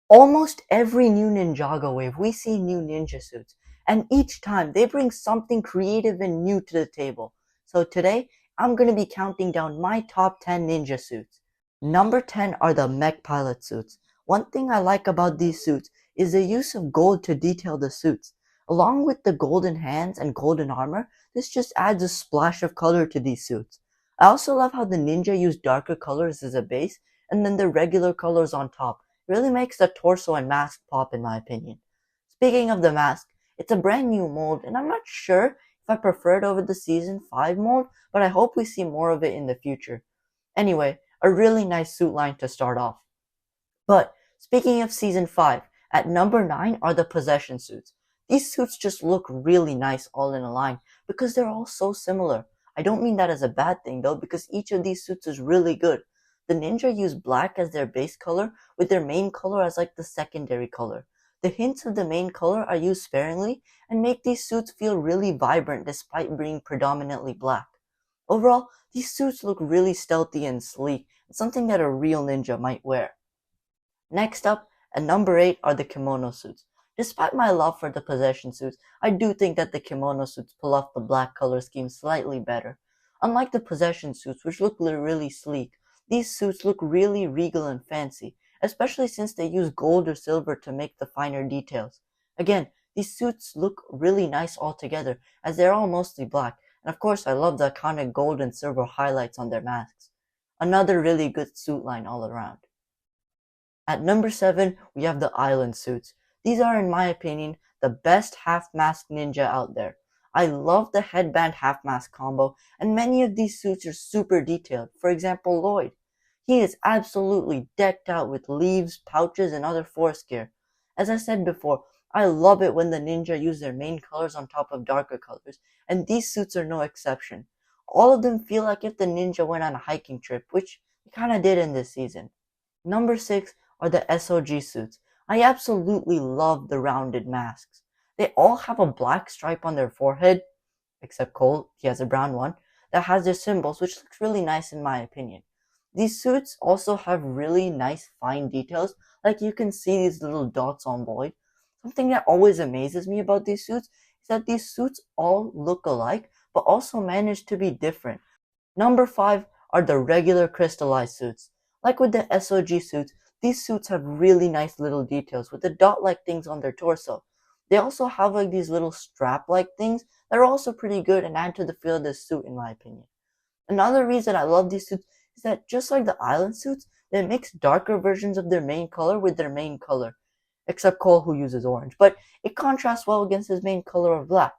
Almost every new Ninjago wave, we see new ninja suits, and each time they bring something creative and new to the table. So today, I'm going to be counting down my top 10 ninja suits. Number 10 are the Mech Pilot suits. One thing I like about these suits is the use of gold to detail the suits. Along with the golden hands and golden armor, this just adds a splash of color to these suits. I also love how the ninja use darker colors as a base and then the regular colors on top. It really makes the torso and mask pop in my opinion. Speaking of the mask, it's a brand new mold and I'm not sure if I prefer it over the season 5 mold, but I hope we see more of it in the future. Anyway, a really nice suit line to start off. But speaking of season 5, at number 9 are the possession suits. These suits just look really nice all in a line because they're all so similar. I don't mean that as a bad thing though, because each of these suits is really good. The ninja use black as their base color with their main color as like the secondary color. The hints of the main color are used sparingly and make these suits feel really vibrant despite being predominantly black. Overall, these suits look really stealthy and sleek, something that a real ninja might wear. Next up, at number 8 are the kimono suits. Despite my love for the possession suits, I do think that the kimono suits pull off the black color scheme slightly better. Unlike the possession suits, which look really sleek, these suits look really regal and fancy, especially since they use gold or silver to make the finer details. Again, these suits look really nice altogether, as they're all mostly black, and of course I love the iconic gold and silver highlights on their masks. Another really good suit line all around. At number 7, we have the island suits. These are, in my opinion, the best half-mask ninja out there. I love the headband half-mask combo, and many of these suits are super detailed. For example, Lloyd. He is absolutely decked out with leaves, pouches, and other forest gear. As I said before, I love it when the ninja use their main colors on top of darker colors, and these suits are no exception. All of them feel like if the ninja went on a hiking trip, which he kinda did in this season. Number 6 are the SOG suits. I absolutely love the rounded masks. They all have a black stripe on their forehead, except Cole, he has a brown one, that has their symbols, which looks really nice in my opinion. These suits also have really nice fine details, like you can see these little dots on Lloyd. Something that always amazes me about these suits is that these suits all look alike, but also manage to be different. Number 5 are the regular crystallized suits. Like with the SOG suits, these suits have really nice little details with the dot-like things on their torso. They also have like these little strap-like things that are also pretty good and add to the feel of this suit in my opinion. Another reason I love these suits is that just like the island suits, they mix darker versions of their main color with their main color, except Cole who uses orange, but it contrasts well against his main color of black.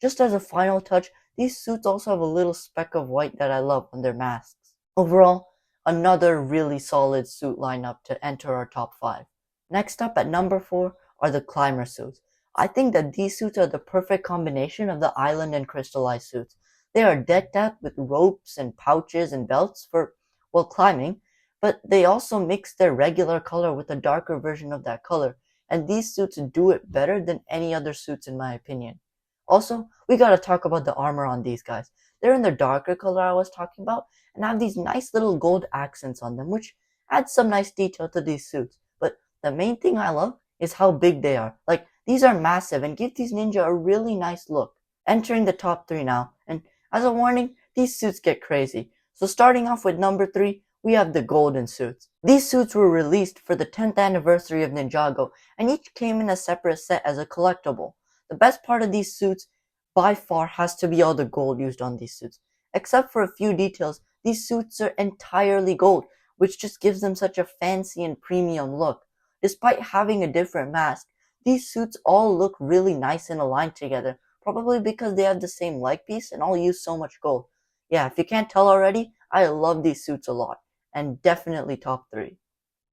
Just as a final touch, these suits also have a little speck of white that I love on their masks. Overall, another really solid suit lineup to enter our top 5. Next up at number 4 are the climber suits. I think that these suits are the perfect combination of the island and crystallized suits. They are decked out with ropes and pouches and belts for, well, climbing, but they also mix their regular color with a darker version of that color, and these suits do it better than any other suits in my opinion. Also, we gotta talk about the armor on these guys. They're in the darker color I was talking about, and have these nice little gold accents on them, which adds some nice detail to these suits. But the main thing I love is how big they are. Like, these are massive and give these ninja a really nice look. Entering the top 3 now, and as a warning, these suits get crazy. So starting off with number 3, we have the golden suits. These suits were released for the 10th anniversary of Ninjago, and each came in a separate set as a collectible. The best part of these suits by far has to be all the gold used on these suits. Except for a few details, these suits are entirely gold, which just gives them such a fancy and premium look. Despite having a different mask, these suits all look really nice and aligned together, probably because they have the same leg piece and all use so much gold. Yeah, if you can't tell already, I love these suits a lot, and definitely top 3.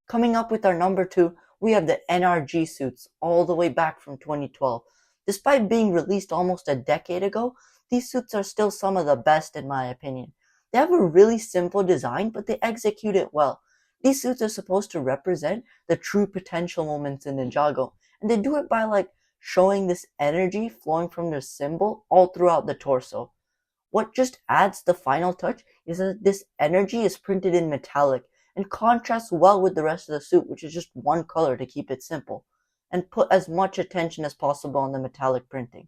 Coming up with our number 2, we have the NRG suits, all the way back from 2012. Despite being released almost a decade ago, these suits are still some of the best in my opinion. They have a really simple design, but they execute it well. These suits are supposed to represent the true potential moments in Ninjago, and they do it by showing this energy flowing from their symbol all throughout the torso. What just adds the final touch is that this energy is printed in metallic, and contrasts well with the rest of the suit, which is just one color to keep it simple, and put as much attention as possible on the metallic printing.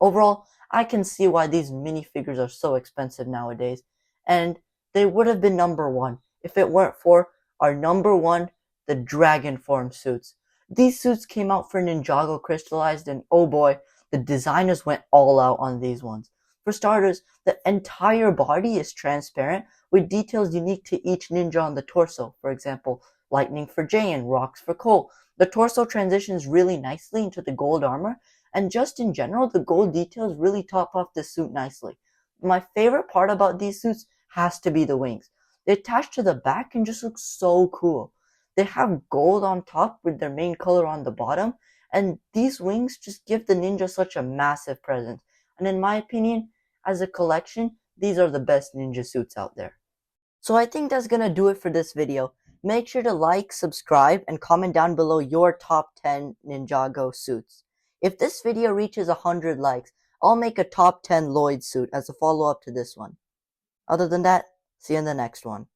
Overall, I can see why these minifigures are so expensive nowadays, and they would have been number one if it weren't for our number one, the dragon form suits. These suits came out for Ninjago Crystallized, and oh boy, the designers went all out on these ones. For starters, the entire body is transparent with details unique to each ninja on the torso. For example, lightning for Jay and rocks for Cole. The torso transitions really nicely into the gold armor, and just in general, the gold details really top off the suit nicely. My favorite part about these suits has to be the wings. They attach to the back and just look so cool. They have gold on top with their main color on the bottom, and these wings just give the ninja such a massive presence. And in my opinion, as a collection, these are the best ninja suits out there. So I think that's gonna do it for this video. Make sure to like, subscribe, and comment down below your top 10 Ninjago suits. If this video reaches 100 likes, I'll make a top 10 Lloyd suit as a follow-up to this one. Other than that, see you in the next one.